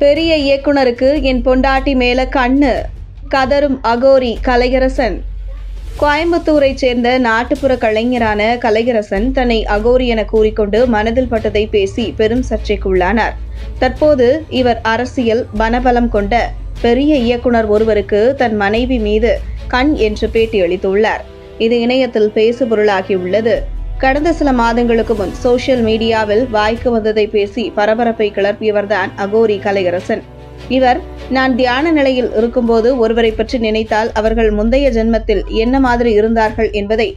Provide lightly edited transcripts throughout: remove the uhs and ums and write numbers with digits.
பெரிய இயக்குனருக்கு என் பொண்டாட்டி மேல கண்ணு கதரும் அகோரி கலையரசன். கோயம்புத்தூரைச் சேர்ந்த நாட்டுப்புற கலைஞரான கலையரசன் தன்னை அகோரி என கூறிக்கொண்டு மனதில் பட்டதை பேசி பெரும் சர்ச்சைக்குள்ளானார். தற்போது இவர் அரசியல் பணபலம் கொண்ட பெரிய இயக்குனர் ஒருவருக்கு தன் மனைவி மீது கண் என்று பேட்டியளித்துள்ளார். இது இணையத்தில் பேசுபொருளாகியுள்ளது. கடந்த சில மாதங்களுக்கு முன் சோசியல் மீடியாவில் வாய்க்கு வந்ததை பேசி பரபரப்பை கிளப்பியவர்தான் அகோரி கலையரசன். இவர், நான் தியான நிலையில் இருக்கும்போது ஒருவரை பற்றி நினைத்தால் அவர்கள் முந்தைய ஜென்மத்தில் என்ன மாதிரி இருந்தார்கள் என்பதை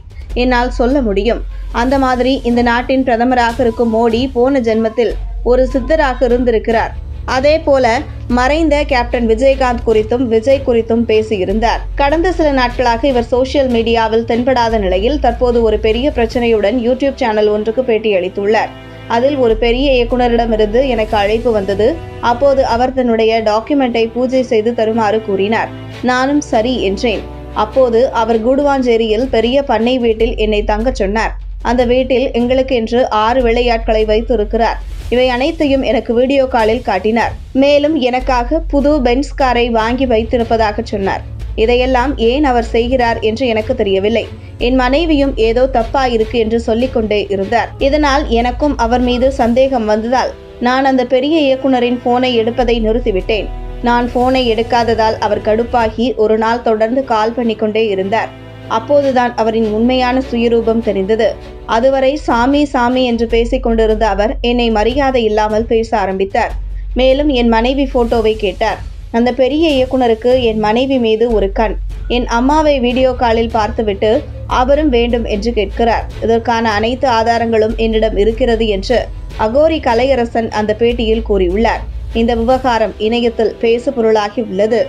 என்னால் சொல்ல முடியும். அந்த மாதிரி இந்த நாட்டின் பிரதமராக இருக்கும் மோடி போன ஜென்மத்தில் ஒரு சித்தராக இருந்திருக்கிறார். அதே போல மறைந்த கேப்டன் விஜயகாந்த் குறித்தும் விஜய் குறித்தும் பேசியிருந்தார். கடந்த சில நாட்களாக இவர் சோசியல் மீடியாவில் தென்படாத நிலையில் தற்போது ஒரு பெரிய பிரச்சனையுடன் யூடியூப் சேனல் ஒன்றுக்கு பேட்டியளித்துள்ளார். அதில் ஒரு பெரிய இயக்குனரிடமிருந்து எனக்கு அழைப்பு வந்தது. அப்போது அவர் தன்னுடைய டாக்குமெண்டை பூஜை செய்து தருமாறு கூறினார். நானும் சரி என்றேன். அப்போது அவர் கூடுவாஞ்சேரியில் பெரிய பண்ணை வீட்டில் என்னை தங்கச் சொன்னார். அந்த வீட்டில் எங்களுக்கு என்று 6 வேலையாட்களை வைத்து இருக்கிறார். இவை அனைத்தையும் எனக்கு வீடியோ காலில் காட்டினார். மேலும் எனக்காக புது பென்ஸ் காரை வாங்கி வைத்திருப்பதாக சொன்னார். இதையெல்லாம் ஏன் அவர் செய்கிறார் என்று எனக்கு தெரியவில்லை. என் மனைவியும் ஏதோ தப்பா இருக்கு என்று சொல்லிக் கொண்டே இருந்தார். இதனால் எனக்கும் அவர் மீது சந்தேகம் வந்ததால் நான் அந்த பெரிய இயக்குனரின் போனை எடுப்பதை நிறுத்திவிட்டேன். நான் போனை எடுக்காததால் அவர் கடுப்பாகி ஒரு நாள் தொடர்ந்து கால் பண்ணிக்கொண்டே இருந்தார். அப்போதுதான் அவரின் உண்மையான சுயரூபம் தெரிந்தது. அதுவரை சாமி சாமி என்று பேசிக் கொண்டிருந்த அவர் என்னை மரியாதை இல்லாமல் பேச ஆரம்பித்தார். மேலும் என் மனைவி போட்டோவை கேட்டார். அந்த பெரிய இயக்குனருக்கு என் மனைவி மீது ஒரு கண். என் அம்மாவை வீடியோ காலில் பார்த்துவிட்டு அவரும் வேண்டும் என்று கேட்கிறார். இதற்கான அனைத்து ஆதாரங்களும் என்னிடம் இருக்கிறது என்று அகோரி கலையரசன் அந்த பேட்டியில் கூறியுள்ளார். இந்த விவகாரம் இணையத்தில் பேசுபொருளாகி உள்ளது.